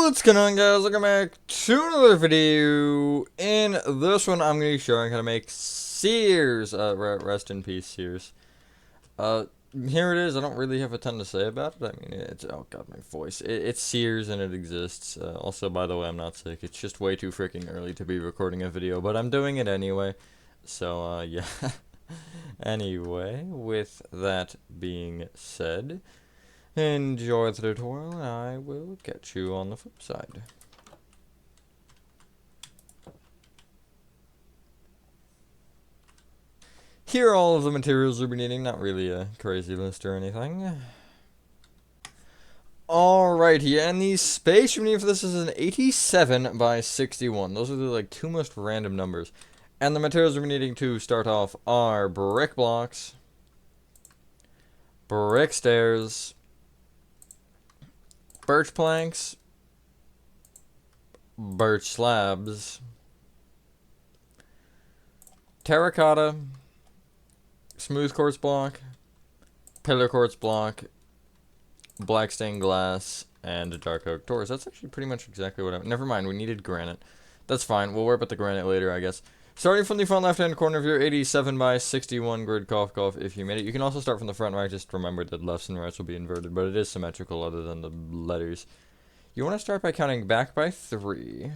What's going on, guys? Welcome back to another video. In this one, I'm going to be showing how to make Sears. Rest in peace, Sears. Here it is. I don't really have a ton to say about it. I mean, it's, oh god, my voice. It's Sears and it exists. Also, by the way, I'm not sick. It's just way too freaking early to be recording a video, but I'm doing it anyway. So, yeah. Anyway, with that being said, enjoy the tutorial, and I will catch you on the flip side. Here are all of the materials you'll be needing, not really a crazy list or anything. Alrighty, and the space you need for this is an 87 by 61. Those are the like two most random numbers. And the materials we're needing to start off are brick blocks, brick stairs, birch planks, birch slabs, terracotta, smooth quartz block, pillar quartz block, black stained glass, and dark oak doors. That's actually pretty much exactly what I... Never mind, we needed granite. That's fine, we'll worry about the granite later, I guess. Starting from the front left-hand corner of your 87 by 61 grid, cough, cough, if you made it. You can also start from the front right, just remember that lefts and rights will be inverted, but it is symmetrical other than the letters. You want to start by counting back by 3,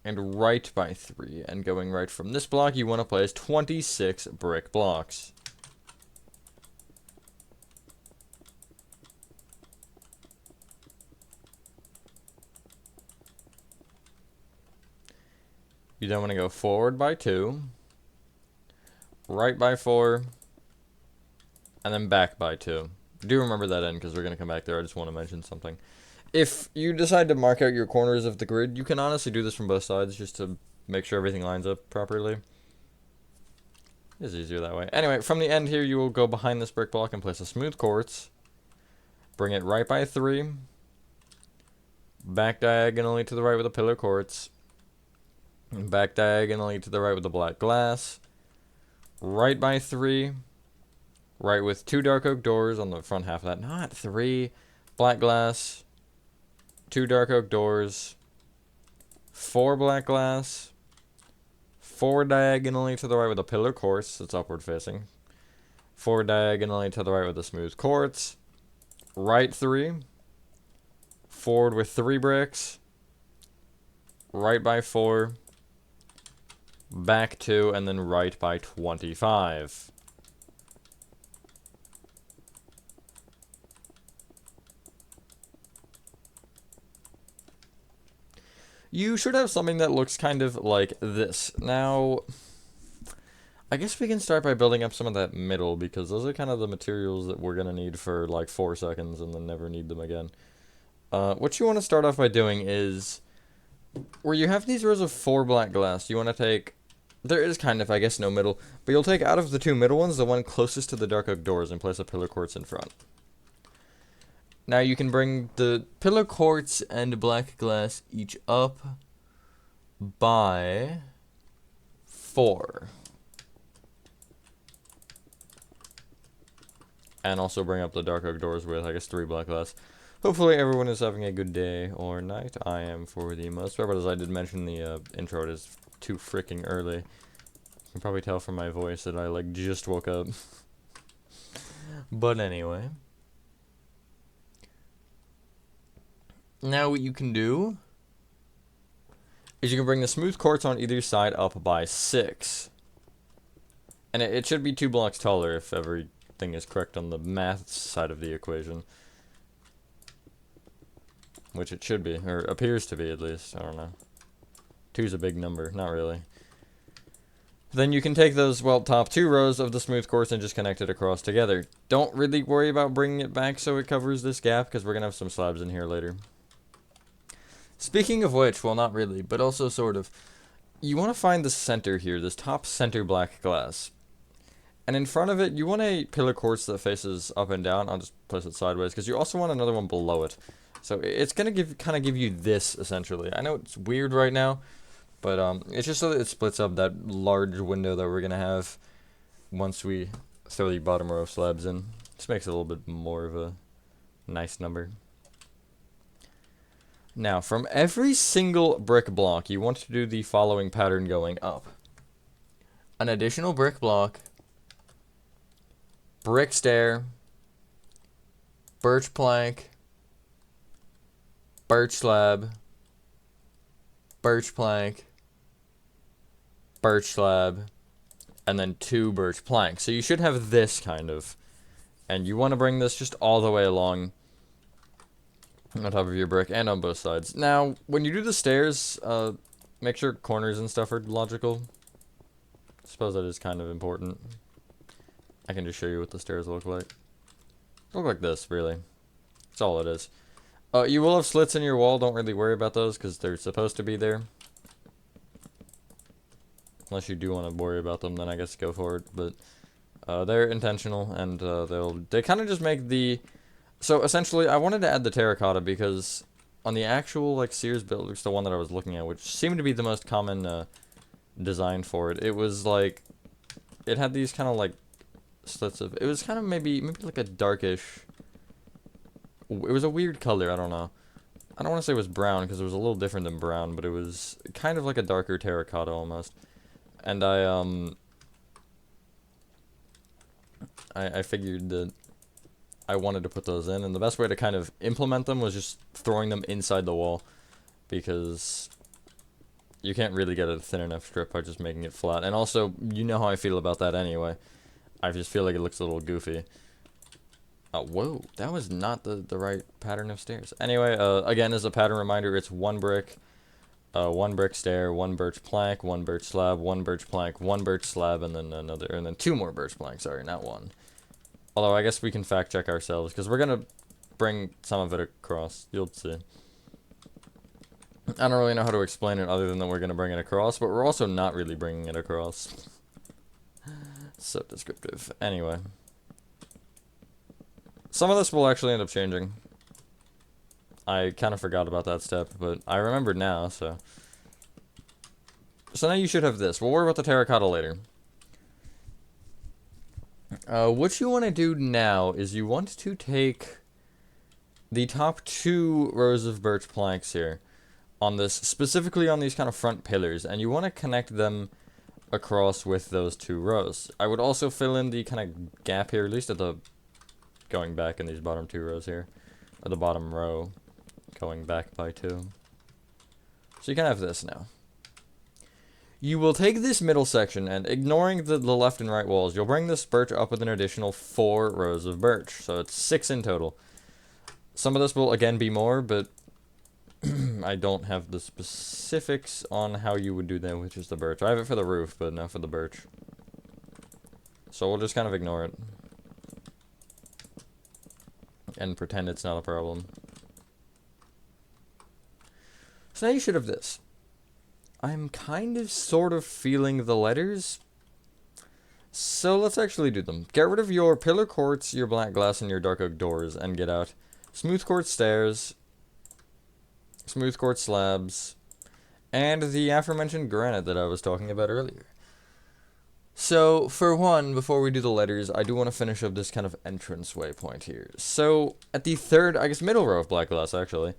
and right by 3, and going right from this block, you want to place 26 brick blocks. You then want to go forward by 2, right by 4, and then back by 2. Do remember that end because we're going to come back there. I just want to mention something. If you decide to mark out your corners of the grid, you can honestly do this from both sides just to make sure everything lines up properly. It's easier that way. Anyway, from the end here, you will go behind this brick block and place a smooth quartz. Bring it right by 3. Back diagonally to the right with a pillar quartz. Back diagonally to the right with the black glass. Right by 3. Right with 2 dark oak doors on the front half of that. Not 3. Black glass. 2 dark oak doors. 4 black glass. 4 diagonally to the right with a pillar quartz that's upward facing. 4 diagonally to the right with a smooth quartz. Right 3. Forward with 3 bricks. Right by 4. Back 2, and then right by 25. You should have something that looks kind of like this. Now, I guess we can start by building up some of that middle, because those are kind of the materials that we're going to need for like 4 seconds and then never need them again. What you want to start off by doing is, where you have these rows of 4 black glass, you want to take... There is kind of, I guess, no middle, but you'll take out of the 2 middle ones, the one closest to the dark oak doors, and place a pillar quartz in front. Now you can bring the pillar quartz and black glass each up by 4. And also bring up the dark oak doors with, I guess, 3 black glass. Hopefully everyone is having a good day or night. I am for the most part, but as I did mention in the intro, it is too freaking early. You can probably tell from my voice that I, like, just woke up. But anyway. Now what you can do is you can bring the smooth quartz on either side up by 6. And it should be 2 blocks taller if everything is correct on the math side of the equation. Which it should be, or appears to be at least, I don't know. 2's a big number, not really. Then you can take those, well, top 2 rows of the smooth quartz and just connect it across together. Don't really worry about bringing it back so it covers this gap, because we're going to have some slabs in here later. Speaking of which, well, not really, but also sort of, you want to find the center here, this top center black glass. And in front of it, you want a pillar quartz that faces up and down. I'll just place it sideways, because you also want another one below it. So it's going to kind of give you this, essentially. I know it's weird right now, but it's just so that it splits up that large window that we're going to have once we throw the bottom row of slabs in. Just makes it a little bit more of a nice number. Now, from every single brick block, you want to do the following pattern going up. An additional brick block, brick stair, birch plank, birch slab, birch plank, birch slab, and then 2 birch planks. So you should have this kind of. And you want to bring this just all the way along on top of your brick and on both sides. Now, when you do the stairs, make sure corners and stuff are logical. I suppose that is kind of important. I can just show you what the stairs look like. Look like this, really. That's all it is. You will have slits in your wall. Don't really worry about those because they're supposed to be there. Unless you do want to worry about them, then I guess go for it. But they're intentional, and they kind of just make the. So essentially, I wanted to add the terracotta because on the actual like Sears build, it's the one that I was looking at, which seemed to be the most common design for it. It was like it had these kind of like slits of. It was kind of maybe like a darkish. It was a weird color. I don't know. I don't want to say it was brown because it was a little different than brown, but it was kind of like a darker terracotta almost. And I figured that I wanted to put those in, and the best way to kind of implement them was just throwing them inside the wall, because you can't really get a thin enough strip by just making it flat. And also, you know how I feel about that anyway. I just feel like it looks a little goofy. Whoa, that was not the right pattern of stairs. Anyway, again, as a pattern reminder, it's 1 brick, 1 brick stair, 1 birch plank, 1 birch slab, 1 birch plank, 1 birch slab, and then 2 more birch planks. Sorry, not 1. Although I guess we can fact check ourselves because we're gonna bring some of it across. You'll see. I don't really know how to explain it other than that we're gonna bring it across, but we're also not really bringing it across. So descriptive. Anyway. Some of this will actually end up changing. I kind of forgot about that step, but I remembered now, so. So now you should have this. We'll worry about the terracotta later. What you want to do now is you want to take the top 2 rows of birch planks here, on this, specifically on these kind of front pillars, and you want to connect them across with those 2 rows. I would also fill in the kind of gap here, at least at the, going back in these bottom 2 rows here, or the bottom row, going back by 2. So you can have this now. You will take this middle section, and ignoring the left and right walls, you'll bring this birch up with an additional 4 rows of birch. So it's 6 in total. Some of this will, again, be more, but I don't have the specifics on how you would do that with just the birch. I have it for the roof, but not for the birch. So we'll just kind of ignore it. And pretend it's not a problem. So now you should have this. I'm kind of sort of feeling the letters. So let's actually do them. Get rid of your pillar quartz, your black glass, and your dark oak doors, and get out smooth quartz stairs, smooth quartz slabs, and the aforementioned granite that I was talking about earlier. So, for one, before we do the letters, I do want to finish up this kind of entranceway point here. So, at the third, I guess middle row of black glass, actually,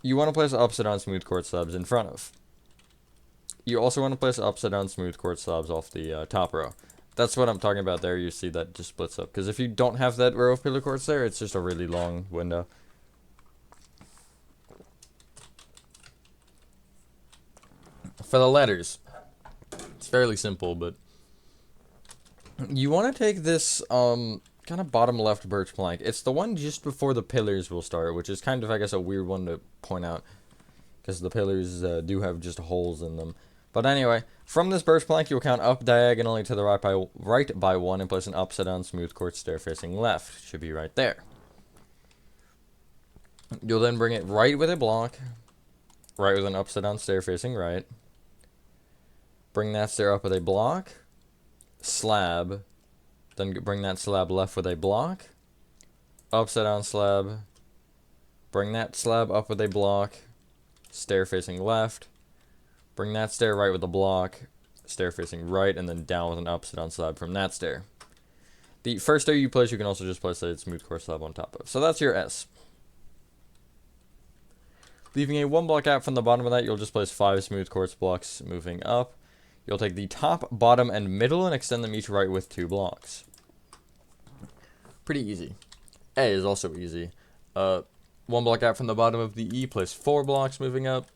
you want to place upside down smooth quartz slabs in front of. You also want to place upside down smooth quartz slabs off the top row. That's what I'm talking about there. You see that just splits up. Because if you don't have that row of pillar quartz there, it's just a really long window. For the letters, it's fairly simple, but you want to take this kind of bottom left birch plank. It's the one just before the pillars will start, which is kind of, I guess, a weird one to point out, because the pillars do have just holes in them. But anyway, from this birch plank, you'll count up diagonally to the right by 1 and place an upside down smooth quartz stair facing left. Should be right there. You'll then bring it right with a block, right with an upside down stair facing right. Bring that stair up with a block, slab, then bring that slab left with a block, upside down slab, bring that slab up with a block, stair facing left, bring that stair right with a block, stair facing right, and then down with an upside down slab from that stair. The first stair you place, you can also just place a smooth quartz slab on top of. So that's your S. Leaving a 1 block gap from the bottom of that, you'll just place 5 smooth quartz blocks moving up. You'll take the top, bottom, and middle and extend them each right with 2 blocks. Pretty easy. A is also easy. 1 block gap from the bottom of the E, place 4 blocks moving up.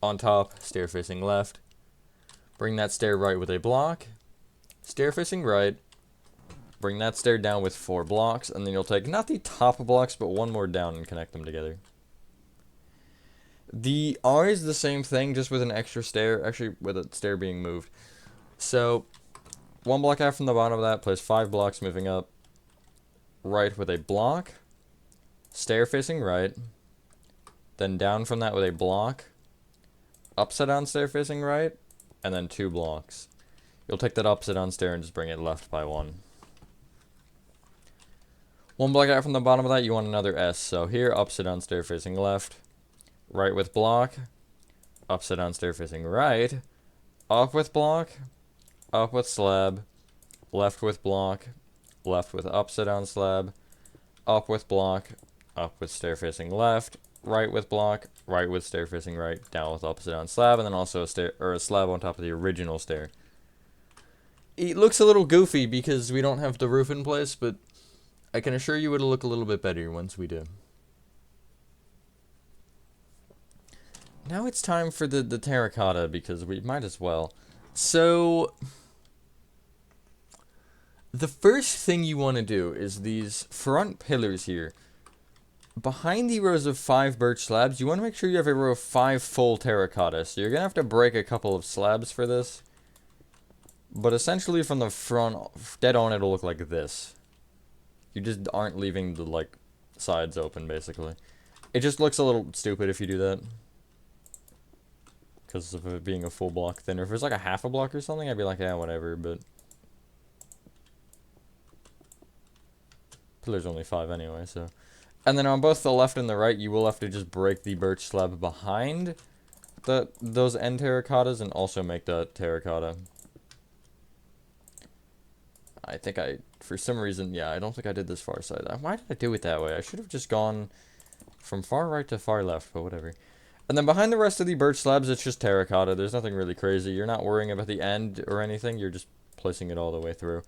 On top, stair facing left. Bring that stair right with a block. Stair facing right. Bring that stair down with 4 blocks, and then you'll take not the top blocks, but 1 more down and connect them together. The R is the same thing, just with an extra stair, actually with a stair being moved. So, 1 block out from the bottom of that, place 5 blocks moving up. Right with a block. Stair facing right. Then down from that with a block. Upside down stair facing right. And then 2 blocks. You'll take that upside down stair and just bring it left by 1. 1 block out from the bottom of that, you want another S. So here, upside down stair facing left. Right with block. Upside down stair facing right. Up with block. Up with slab. Left with block. Left with upside down slab. Up with block. Up with stair facing left. Right with block. Right with stair facing right. Down with upside down slab. And then also a stair or a slab on top of the original stair. It looks a little goofy because we don't have the roof in place, but I can assure you it'll look a little bit better once we do. Now it's time for the terracotta, because we might as well. So, the first thing you want to do is these front pillars here. Behind the rows of 5 birch slabs, you want to make sure you have a row of 5 full terracotta. So you're going to have to break a couple of slabs for this. But essentially from the front, dead on, it'll look like this. You just aren't leaving the, like, sides open, basically. It just looks a little stupid if you do that. Because of it being a full block thinner. If it was like a half a block or something, I'd be like, yeah, whatever, but... Pillar's only 5 anyway, so... And then on both the left and the right, you will have to just break the birch slab behind those end terracottas and also make the terracotta. I think for some reason, yeah, I don't think I did this far side. Why did I do it that way? I should have just gone from far right to far left, but whatever. And then behind the rest of the birch slabs, it's just terracotta. There's nothing really crazy. You're not worrying about the end or anything. You're just placing it all the way through.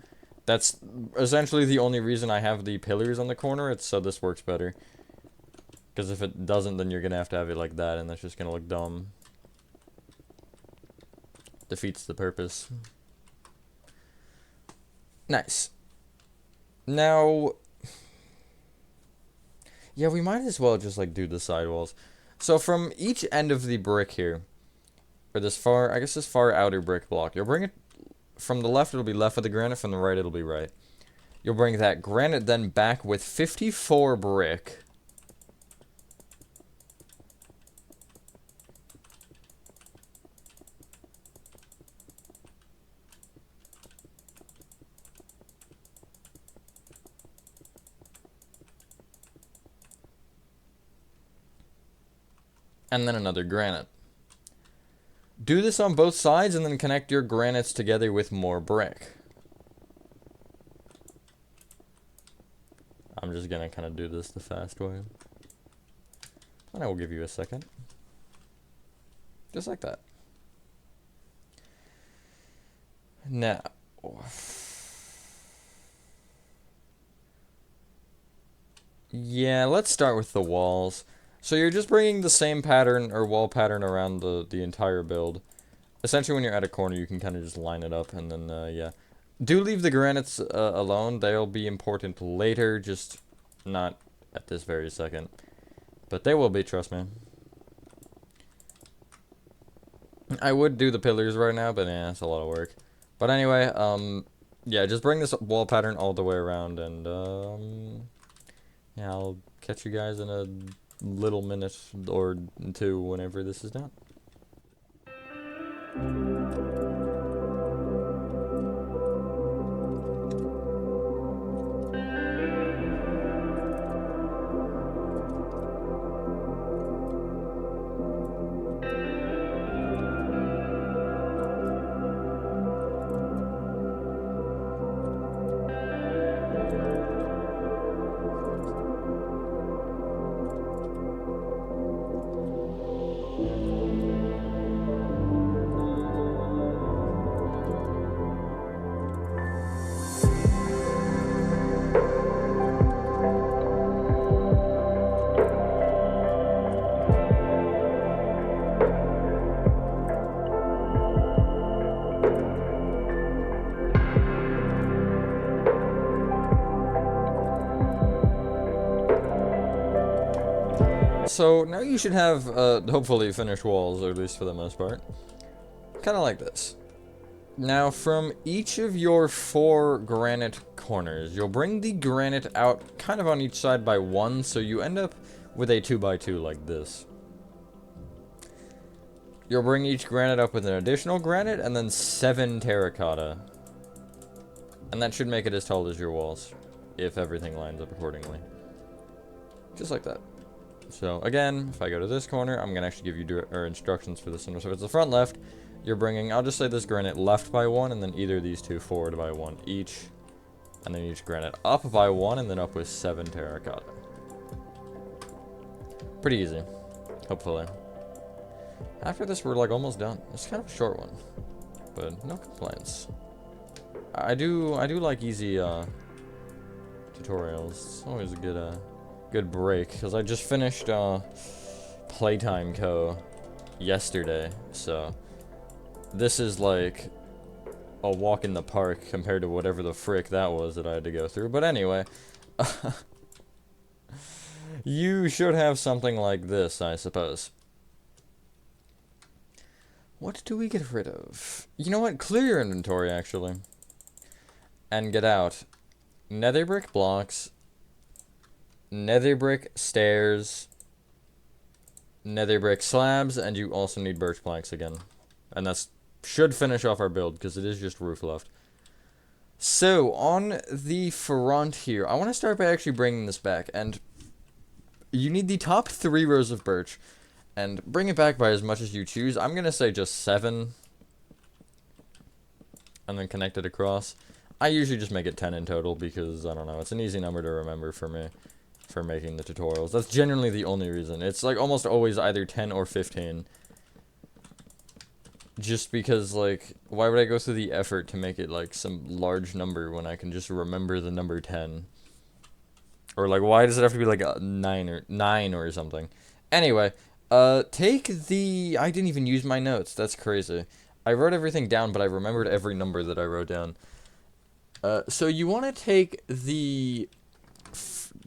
That's essentially the only reason I have the pillars on the corner. It's so this works better. Because if it doesn't, then you're going to have it like that, and that's just going to look dumb. Defeats the purpose. Nice. Now... Yeah, we might as well just, like, do the sidewalls. So from each end of the brick here, or this far, I guess this far outer brick block, you'll bring it, from the left it'll be left with the granite, from the right it'll be right. You'll bring that granite then back with 54 brick. And then another granite. Do this on both sides and then connect your granites together with more brick. I'm just gonna kind of do this the fast way. And I will give you a second. Just like that. Now. Yeah, let's start with the walls. So you're just bringing the same pattern or wall pattern around the entire build. Essentially, when you're at a corner, you can kind of just line it up, and then, yeah. Do leave the granites alone. They'll be important later, just not at this very second. But they will be, trust me. I would do the pillars right now, but yeah, it's a lot of work. But anyway, yeah, just bring this wall pattern all the way around, and, yeah, I'll catch you guys in a little minute or 2 whenever this is done. So now you should have, hopefully finished walls, or at least for the most part. Kind of like this. Now, from each of your 4 granite corners, you'll bring the granite out kind of on each side by 1, so you end up with a 2x2 like this. You'll bring each granite up with an additional granite, and then 7 terracotta. And that should make it as tall as your walls, if everything lines up accordingly. Just like that. So, again, if I go to this corner, I'm going to actually give you instructions for this one. So if it's the front left, you're bringing, I'll just say this granite left by 1, and then either of these two forward by 1 each. And then each granite up by 1, and then up with 7 terracotta. Pretty easy. Hopefully. After this, we're like almost done. It's kind of a short one, but no complaints. I do like easy tutorials. It's always a good break, because I just finished Playtime Co. yesterday, so this is like a walk in the park compared to whatever the frick that was that I had to go through. But anyway, you should have something like this, I suppose. What do we get rid of? You know what? Clear your inventory, actually. And get out nether brick blocks, nether brick stairs, nether brick slabs, and you also need birch planks again. And that's should finish off our build, because it is just roof left. So, on the front here, I want to start by actually bringing this back, and you need the top 3 rows of birch, and bring it back by as much as you choose. I'm going to say just 7, and then connect it across. I usually just make it 10 in total, because, I don't know, it's an easy number to remember for me, for making the tutorials. That's generally the only reason. It's, like, almost always either 10 or 15. Just because, like, why would I go through the effort to make it, like, some large number when I can just remember the number 10? Or, like, why does it have to be, like, a 9 or something? Anyway, take the... I didn't even use my notes. That's crazy. I wrote everything down, but I remembered every number that I wrote down. So you want to take the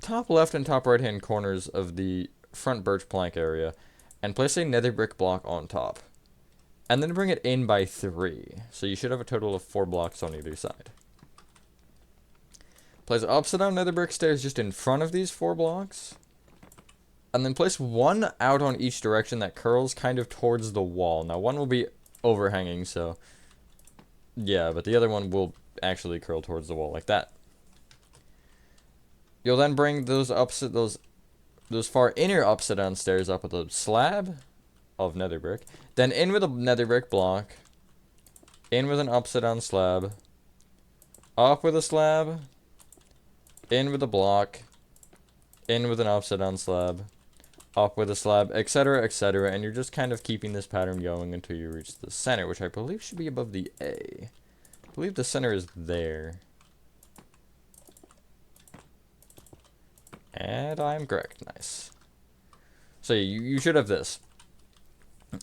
top left and top right hand corners of the front birch plank area and place a nether brick block on top. And then bring it in by 3. So you should have a total of 4 blocks on either side. Place upside down nether brick stairs just in front of these 4 blocks. And then place 1 out on each direction that curls kind of towards the wall. Now 1 will be overhanging, so yeah, but the other one will actually curl towards the wall like that. You'll then bring those far inner upside down stairs up with a slab of nether brick, then in with a nether brick block, in with an upside down slab, up with a slab, in with a block, in with an upside down slab, up with a slab, etc., and you're just kind of keeping this pattern going until you reach the center, which I believe should be above the A. I believe the center is there. And I'm correct. Nice. So you should have this.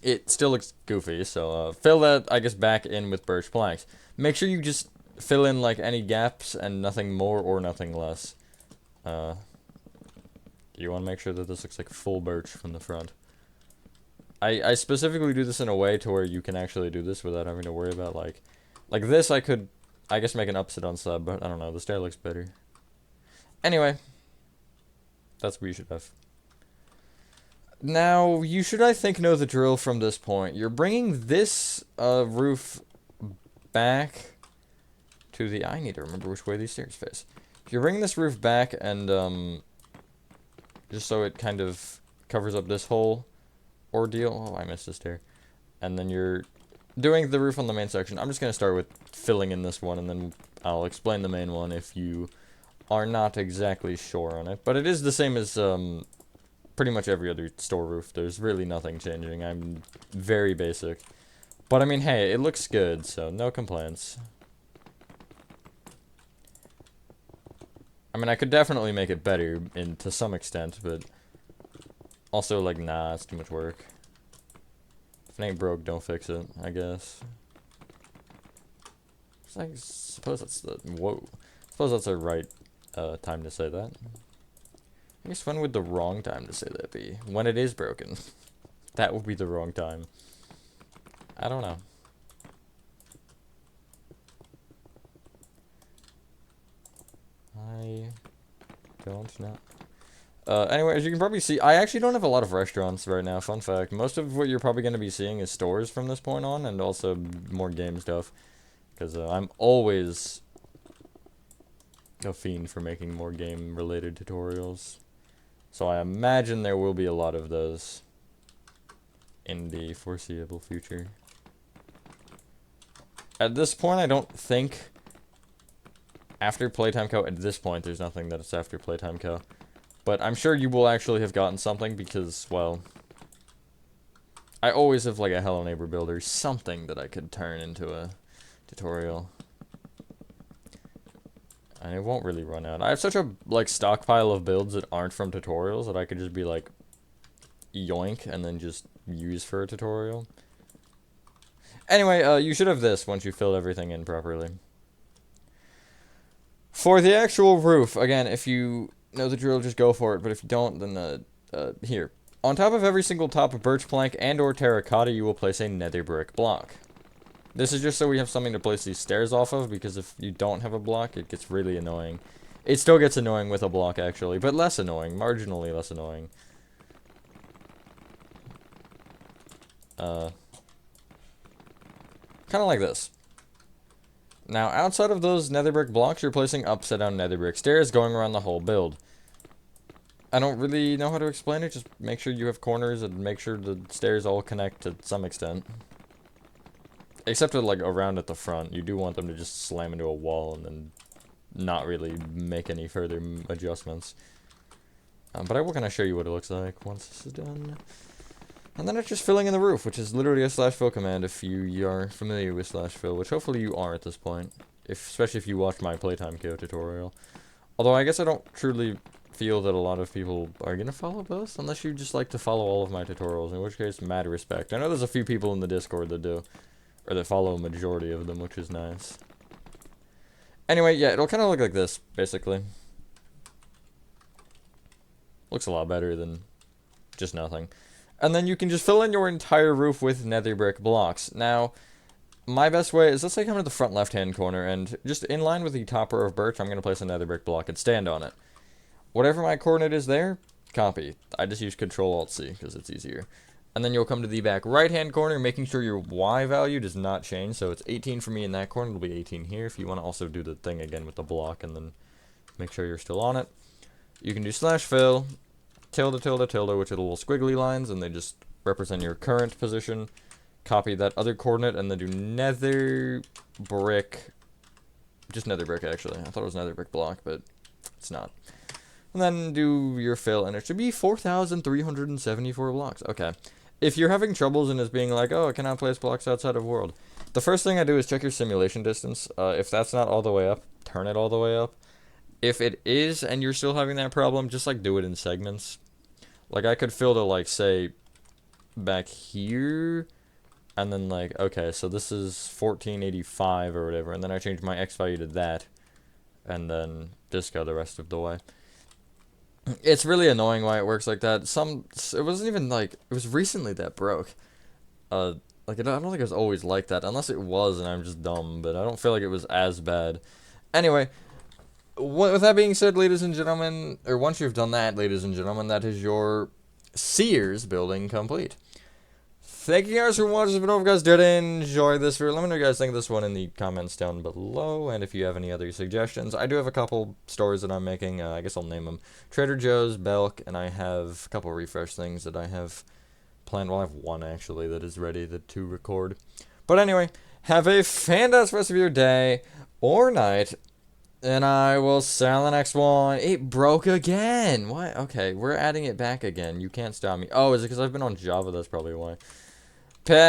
It still looks goofy, so fill that, I guess, back in with birch planks. Make sure you just fill in, like, any gaps and nothing more or nothing less. You want to make sure that this looks like full birch from the front. I specifically do this in a way to where you can actually do this without having to worry about, like this I could, I guess, make an upside down slab, but I don't know, the stair looks better. Anyway, that's what you should have. Now, you should, I think, know the drill from this point. You're bringing this roof back to the... I need to remember which way these stairs face. You're bringing this roof back and, just so it kind of covers up this whole ordeal. Oh, I missed a stair. And then you're doing the roof on the main section. I'm just going to start with filling in this one, and then I'll explain the main one if you are not exactly sure on it. But it is the same as, pretty much every other store roof. There's really nothing changing. I'm very basic. But I mean, hey, it looks good, so no complaints. I mean, I could definitely make it better to some extent, but also, like, nah, it's too much work. If it ain't broke, don't fix it, I guess. I suppose that's the... Whoa. I suppose that's the right time to say that. I guess when would the wrong time to say that be? When it is broken. That would be the wrong time. I don't know. I don't know. Anyway, as you can probably see, I actually don't have a lot of restaurants right now, fun fact. Most of what you're probably going to be seeing is stores from this point on, and also more game stuff. Because I'm always a fiend for making more game-related tutorials. So I imagine there will be a lot of those in the foreseeable future. At this point, I don't think after Playtime Co. At this point, there's nothing that it's after Playtime Co. But I'm sure you will actually have gotten something because, well, I always have like a Hello Neighbor builder, something that I could turn into a tutorial. And it won't really run out. I have such a like stockpile of builds that aren't from tutorials that I could just be like yoink and then just use for a tutorial. Anyway, you should have this once you fill everything in properly. For the actual roof, again, if you know the drill, just go for it. But if you don't, then here. On top of every single top of birch plank and or terracotta, you will place a nether brick block. This is just so we have something to place these stairs off of, because if you don't have a block, it gets really annoying. It still gets annoying with a block, actually, but less annoying. Marginally less annoying. Kind of like this. Now, outside of those nether brick blocks, you're placing upside down nether brick stairs going around the whole build. I don't really know how to explain it, just make sure you have corners and make sure the stairs all connect to some extent. Except for, like, around at the front. You do want them to just slam into a wall and then not really make any further adjustments. But I will kind of show you what it looks like once this is done. And then it's just filling in the roof, which is literally a /fill command if you are familiar with /fill, which hopefully you are at this point. Especially if you watch my Playtime KO tutorial. Although I guess I don't truly feel that a lot of people are going to follow both, unless you just like to follow all of my tutorials, in which case, mad respect. I know there's a few people in the Discord that do. Or that follow a majority of them, which is nice. Anyway, yeah, it'll kind of look like this, basically. Looks a lot better than just nothing. And then you can just fill in your entire roof with nether brick blocks. Now, my best way is, let's say come to the front left-hand corner, and just in line with the top row of birch, I'm going to place a nether brick block and stand on it. Whatever my coordinate is there, copy. I just use Control-Alt-C, because it's easier. And then you'll come to the back right-hand corner, making sure your Y value does not change. So it's 18 for me in that corner. It'll be 18 here. If you want to also do the thing again with the block and then make sure you're still on it. You can do /fill, tilde, tilde, tilde, which are the little squiggly lines, and they just represent your current position. Copy that other coordinate, and then do nether brick. Just nether brick, actually. I thought it was nether brick block, but it's not. And then do your fill, and it should be 4,374 blocks. Okay. If you're having troubles and it's being like, oh, I cannot place blocks outside of world, the first thing I do is check your simulation distance. If that's not all the way up, turn it all the way up. If it is and you're still having that problem, just like do it in segments. Like I could fill to like say back here, and then like, okay, so this is 1485 or whatever, and then I change my X value to that, and then just go the rest of the way. It's really annoying why it works like that. It wasn't even like, it was recently that broke. Like, I don't think it was always like that, unless it was and I'm just dumb, but I don't feel like it was as bad. Anyway, with that being said, ladies and gentlemen, or once you've done that, ladies and gentlemen, that is your Sears building complete. Thank you guys for watching. If you guys did enjoy this video, let me know what you guys think of this one in the comments down below. And if you have any other suggestions, I do have a couple stores that I'm making. I guess I'll name them Trader Joe's, Belk, and I have a couple refresh things that I have planned. Well, I have one actually that is ready to record. But anyway, have a fantastic rest of your day or night. And I will see you on the next one. It broke again. What? Okay, we're adding it back again. You can't stop me. Oh, is it because I've been on Java? That's probably why. Peace.